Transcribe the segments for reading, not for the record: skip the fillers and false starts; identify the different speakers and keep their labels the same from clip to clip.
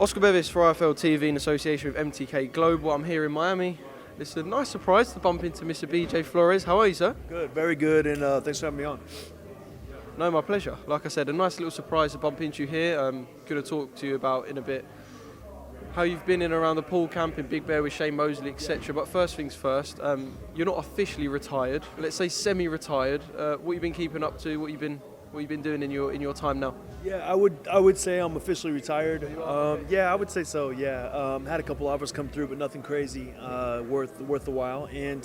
Speaker 1: Oscar BEVIS for IFL TV in association with MTK Global. I'm here in Miami. It's a nice surprise to bump into Mr. BJ Flores. How are you, sir?
Speaker 2: Good, very good, and thanks for having me on.
Speaker 1: No, my pleasure. Like I said, a nice little surprise to bump into you here. I'm going to talk to you about in a bit how you've been in around the pool camp in Big Bear with Shane Mosley, etc. But first things first, you're not officially retired. Let's say semi-retired. What you've been keeping up to? What you've been doing in your time now?
Speaker 2: Yeah, I would say I'm officially retired. Yeah, I would say so. Yeah, had a couple offers come through, but nothing crazy worth the while. And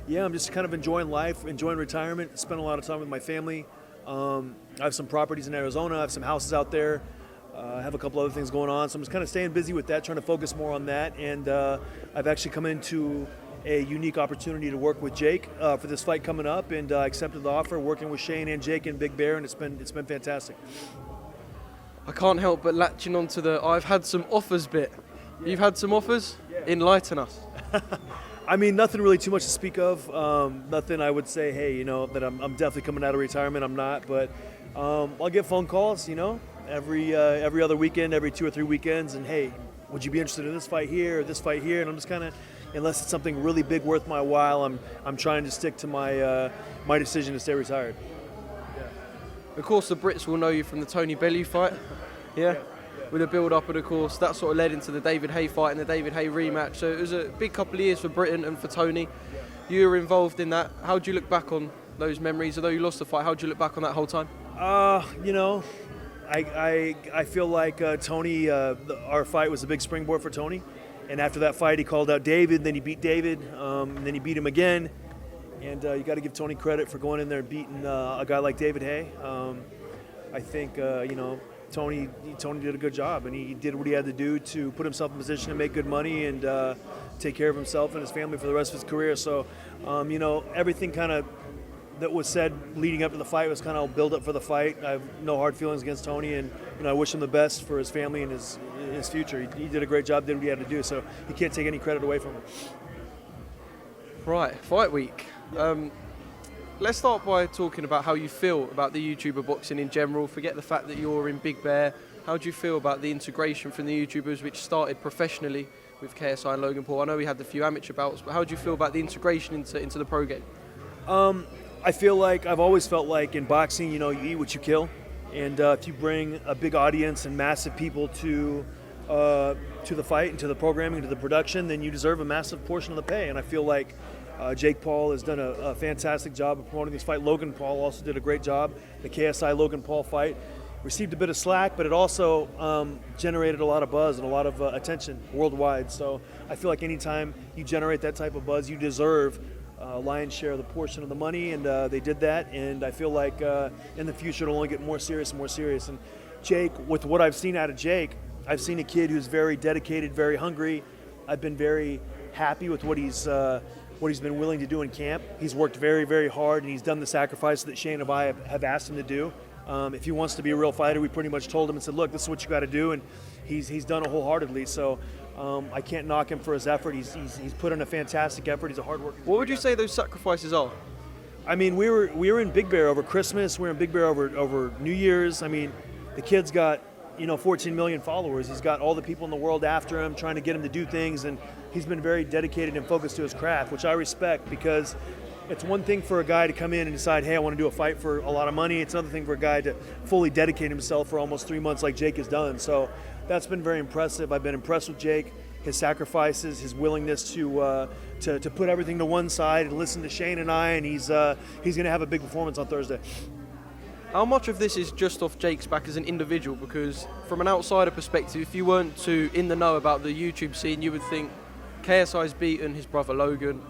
Speaker 2: yeah, I'm just kind of enjoying life, enjoying retirement. Spend a lot of time with my family. I have some properties in Arizona. I have some houses out there. I have a couple other things going on, so I'm just kind of staying busy with that, trying to focus more on that. And I've actually come into a unique opportunity to work with Jake for this fight coming up, and I accepted the offer, working with Shane and Jake in Big Bear, and it's been fantastic.
Speaker 1: I can't help but latching onto the I've had some offers bit. Yeah. You've had some offers? Yeah. Enlighten us.
Speaker 2: I mean, nothing really too much to speak of. Nothing I would say, hey, that I'm definitely coming out of retirement. I'm not, but I'll get phone calls, every other weekend, every 2 or 3 weekends, and hey, would you be interested in this fight here or this fight here? And I'm just kind of, unless it's something really big worth my while, I'm trying to stick to my decision to stay retired.
Speaker 1: Yeah. Of course, the Brits will know you from the Tony Bellew fight. Yeah. With a build-up, and of course that sort of led into the David Haye fight and the David Haye rematch. So it was a big couple of years for Britain and for Tony. You were involved in that. How do you look back on those memories? Although you lost the fight, how do you look back on that whole time?
Speaker 2: I feel like Tony, our fight was a big springboard for Tony. And after that fight, he called out David, then he beat David, and then he beat him again. And you got to give Tony credit for going in there and beating a guy like David Haye. I think, Tony did a good job, and he did what he had to do to put himself in position to make good money and take care of himself and his family for the rest of his career. So, everything kind of that was said leading up to the fight was kind of build up for the fight. I have no hard feelings against Tony, and I wish him the best for his family and his future. He did a great job, did what he had to do, so you can't take any credit away from him.
Speaker 1: Right, fight week. Let's start by talking about how you feel about the YouTuber boxing in general. Forget the fact that you're in Big Bear. How do you feel about the integration from the YouTubers, which started professionally with KSI and Logan Paul? I know we had a few amateur bouts, but how do you feel about the integration into the pro game?
Speaker 2: I feel like I've always felt like in boxing, you eat what you kill, and if you bring a big audience and massive people to the fight and to the programming, to the production, then you deserve a massive portion of the pay. And I feel like Jake Paul has done a fantastic job of promoting this fight. Logan Paul also did a great job. The KSI Logan Paul fight received a bit of slack, but it also generated a lot of buzz and a lot of attention worldwide. So I feel like anytime you generate that type of buzz, you deserve lion's share of the portion of the money, and they did that. And I feel like in the future it'll only get more serious and more serious. And Jake, with what I've seen out of Jake, I've seen a kid who's very dedicated, very hungry. I've been very happy with what he's been willing to do in camp. He's worked very, very hard, and he's done the sacrifices that Shane and I have asked him to do. If he wants to be a real fighter, we pretty much told him and said, look, this is what you got to do, and he's done it wholeheartedly. So I can't knock him for his effort. He's put in a fantastic effort. He's a hard worker.
Speaker 1: What would you say those sacrifices are?
Speaker 2: I mean, we were in Big Bear over Christmas. We were in Big Bear over New Year's. I mean, the kid's got 14 million followers. He's got all the people in the world after him, trying to get him to do things, and he's been very dedicated and focused to his craft, which I respect, because it's one thing for a guy to come in and decide, hey, I want to do a fight for a lot of money. It's another thing for a guy to fully dedicate himself for almost 3 months like Jake has done. So that's been very impressive. I've been impressed with Jake, his sacrifices, his willingness to put everything to one side and listen to Shane and I, and he's going to have a big performance on Thursday.
Speaker 1: How much of this is just off Jake's back as an individual? Because from an outsider perspective, if you weren't too in the know about the YouTube scene, you would think KSI's beaten his brother Logan.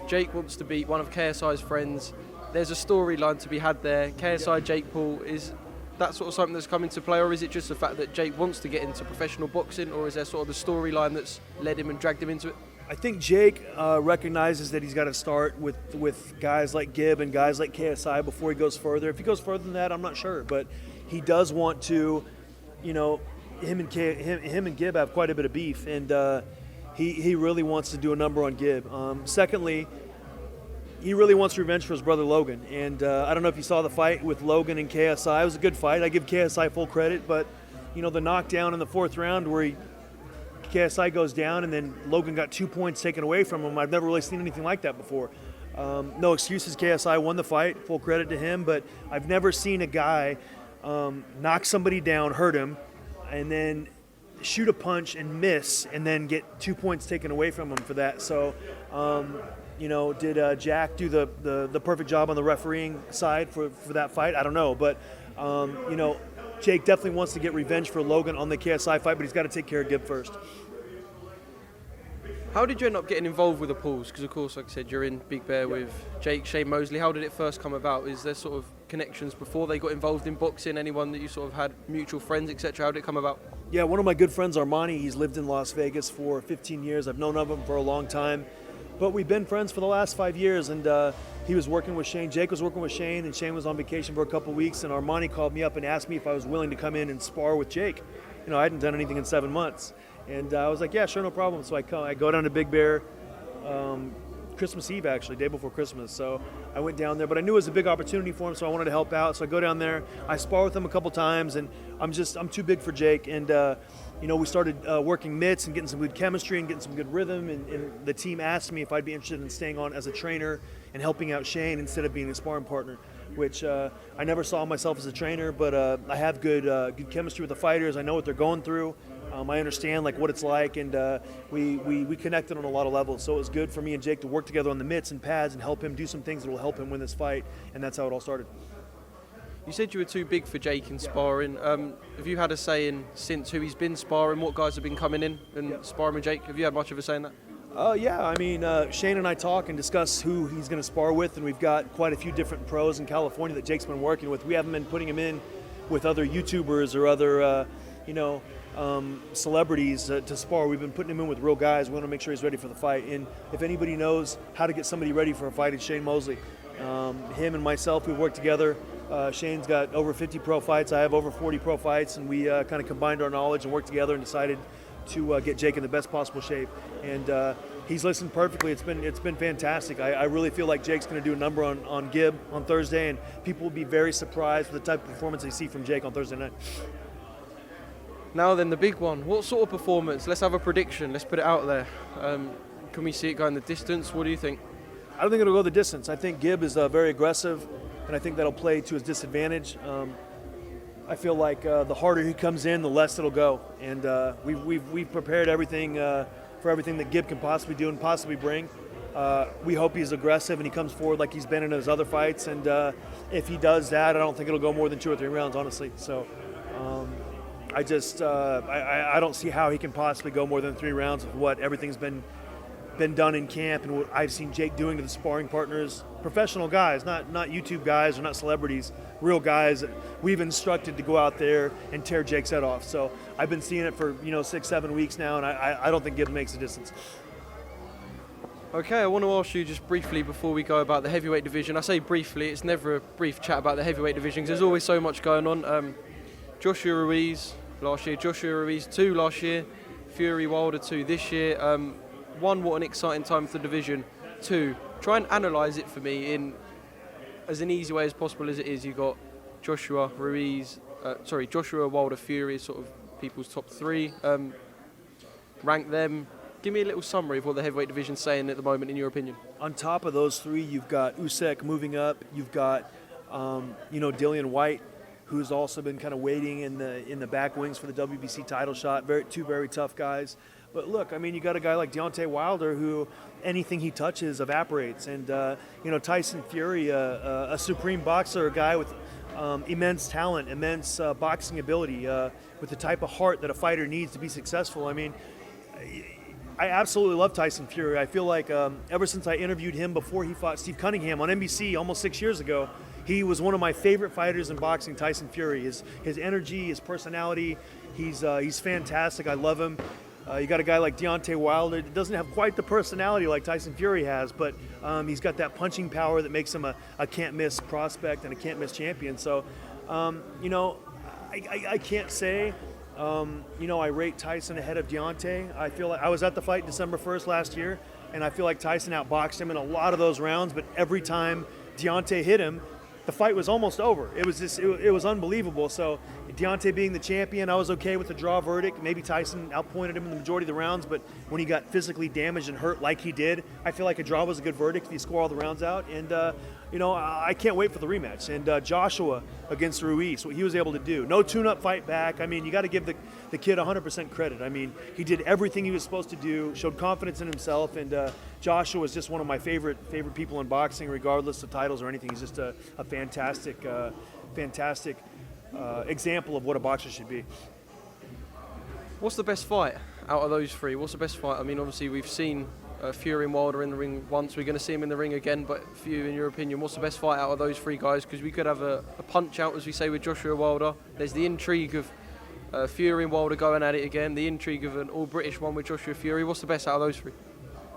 Speaker 1: Jake wants to beat one of KSI's friends. There's a storyline to be had there. KSI, Jake Paul, is that sort of something that's come into play, or is it just the fact that Jake wants to get into professional boxing, or is there sort of the storyline that's led him and dragged him into it?
Speaker 2: I think Jake recognizes that he's got to start with guys like Gib and guys like KSI before he goes further. If he goes further than that, I'm not sure, but he does want to, him and Gib have quite a bit of beef, and he really wants to do a number on Gib. Secondly, he really wants revenge for his brother Logan, and I don't know if you saw the fight with Logan and KSI. It was a good fight. I give KSI full credit, but the knockdown in the fourth round where he KSI goes down, and then Logan got 2 points taken away from him. I've never really seen anything like that before. No excuses, KSI won the fight, full credit to him, but I've never seen a guy knock somebody down, hurt him, and then shoot a punch and miss, and then get 2 points taken away from him for that. So, did Jack do the perfect job on the refereeing side for that fight? I don't know, but Jake definitely wants to get revenge for Logan on the KSI fight, but he's got to take care of Gib first.
Speaker 1: How did you end up getting involved with the pools? Because, of course, like I said, you're in Big Bear with Jake, Shane Mosley. How did it first come about? Is there sort of connections before they got involved in boxing? Anyone that you sort of had mutual friends, etc.? How did it come about?
Speaker 2: Yeah, one of my good friends, Armani, he's lived in Las Vegas for 15 years. I've known of him for a long time. But we've been friends for the last 5 years, and he was working with Shane. Jake was working with Shane, and Shane was on vacation for a couple weeks, and Armani called me up and asked me if I was willing to come in and spar with Jake. I hadn't done anything in 7 months. And I was like, yeah, sure, no problem. So I go down to Big Bear, Christmas Eve, actually, day before Christmas. So I went down there, but I knew it was a big opportunity for him, so I wanted to help out. So I go down there, I spar with him a couple times, and I'm too big for Jake. And, we started working mitts and getting some good chemistry and getting some good rhythm. And the team asked me if I'd be interested in staying on as a trainer and helping out Shane instead of being a sparring partner, which I never saw myself as a trainer, but I have good chemistry with the fighters. I know what they're going through. I understand what it's like, and we connected on a lot of levels. So it was good for me and Jake to work together on the mitts and pads and help him do some things that will help him win this fight, and that's how it all started.
Speaker 1: You said you were too big for Jake in sparring. Have you had a say in since who he's been sparring, what guys have been coming in and sparring with Jake? Have you had much of a say in that?
Speaker 2: Yeah, I mean, Shane and I talk and discuss who he's going to spar with, and we've got quite a few different pros in California that Jake's been working with. We haven't been putting him in with other YouTubers or other, celebrities to spar. We've been putting him in with real guys. We want to make sure he's ready for the fight. And if anybody knows how to get somebody ready for a fight, it's Shane Mosley. Him and myself, we work together. Shane's got over 50 pro fights. I have over 40 pro fights, and we kind of combined our knowledge and worked together and decided to get Jake in the best possible shape. And he's listened perfectly. It's been fantastic. I really feel like Jake's going to do a number on Gib on Thursday, and people will be very surprised with the type of performance they see from Jake on Thursday night.
Speaker 1: Now then, the big one. What sort of performance? Let's have a prediction. Let's put it out there. Can we see it going the distance? What do you think?
Speaker 2: I don't think it'll go the distance. I think Gib is very aggressive, and I think that'll play to his disadvantage. I feel like the harder he comes in, the less it'll go. And we've prepared everything for everything that Gib can possibly do and possibly bring. We hope he's aggressive and he comes forward like he's been in his other fights. And if he does that, I don't think it'll go more than 2 or 3 rounds, honestly. So I don't see how he can possibly go more than 3 rounds with what everything's been done in camp and what I've seen Jake doing to the sparring partners, professional guys, not YouTube guys or not celebrities, real guys that we've instructed to go out there and tear Jake's head off. So I've been seeing it for 6-7 weeks now, and I don't think Gib makes a distance.
Speaker 1: Okay, I want to ask you just briefly before we go about the heavyweight division. I say briefly, it's never a brief chat about the heavyweight division because there's always so much going on. Joshua Ruiz last year, Joshua Ruiz 2 last year, Fury Wilder 2 this year. 1, what an exciting time for the division. 2, try and analyse it for me in as an easy way as possible as it is. You've got Joshua Wilder, Fury is sort of people's top 3. Rank them. Give me a little summary of what the heavyweight division's saying at the moment, in your opinion.
Speaker 2: On top of those 3, you've got Usyk moving up. You've got, Dillian White, who's also been kind of waiting in the back wings for the WBC title shot. Two very tough guys. But look, I mean, you got a guy like Deontay Wilder who anything he touches evaporates. And, Tyson Fury, a supreme boxer, a guy with immense talent, immense boxing ability, with the type of heart that a fighter needs to be successful. I mean, I absolutely love Tyson Fury. I feel like ever since I interviewed him before he fought Steve Cunningham on NBC almost 6 years ago, he was one of my favorite fighters in boxing, Tyson Fury. His energy, his personality, he's fantastic. I love him. You got a guy like Deontay Wilder that doesn't have quite the personality like Tyson Fury has, but he's got that punching power that makes him a can't-miss prospect and a can't-miss champion. So, I can't say, I rate Tyson ahead of Deontay. I feel like I was at the fight December 1st last year, and I feel like Tyson outboxed him in a lot of those rounds, but every time Deontay hit him, the fight was almost over. It was just, it was unbelievable. So Deontay being the champion, I was okay with the draw verdict. Maybe Tyson outpointed him in the majority of the rounds, but when he got physically damaged and hurt like he did, I feel like a draw was a good verdict if you score all the rounds out. And I can't wait for the rematch. And Joshua against Ruiz, what he was able to do. No tune-up fight back. I mean, you got to give the kid 100% credit. I mean, he did everything he was supposed to do, showed confidence in himself, and Joshua is just one of my favorite people in boxing, regardless of titles or anything. He's just a fantastic example of what a boxer should be.
Speaker 1: What's the best fight out of those three? What's the best fight? I mean, obviously we've seen Fury and Wilder in the ring once. We're going to see him in the ring again, but for you, in your opinion, what's the best fight out of those three guys? Because we could have a punch out, as we say, with Joshua Wilder. There's the intrigue of Fury and Wilder going at it again, the intrigue of an all-British one with Joshua Fury. What's the best out of those three?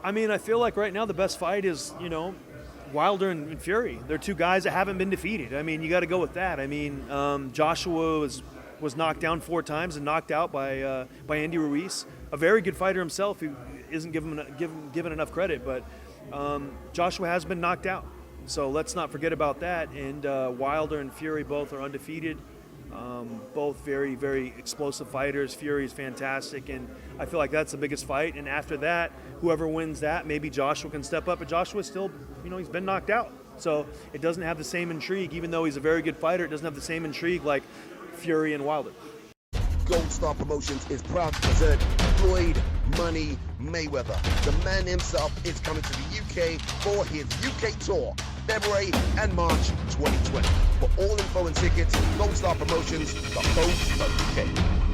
Speaker 2: I mean, I feel like right now the best fight is, Wilder and Fury. They're two guys that haven't been defeated. I mean, you got to go with that. I mean, Joshua was knocked down 4 times and knocked out by Andy Ruiz, a very good fighter himself who isn't given enough credit. But Joshua has been knocked out, so let's not forget about that. And Wilder and Fury both are undefeated. Both very, very explosive fighters. Fury is fantastic, and I feel like that's the biggest fight. And after that, whoever wins that, maybe Joshua can step up. But Joshua's still, he's been knocked out. So it doesn't have the same intrigue. Even though he's a very good fighter, it doesn't have the same intrigue like Fury and Wilder.
Speaker 3: Gold Star Promotions is proud to present Floyd Money Mayweather. The man himself is coming to the UK for his UK tour, February and March 2020. For all info and tickets, goldstarpromotions.co.uk.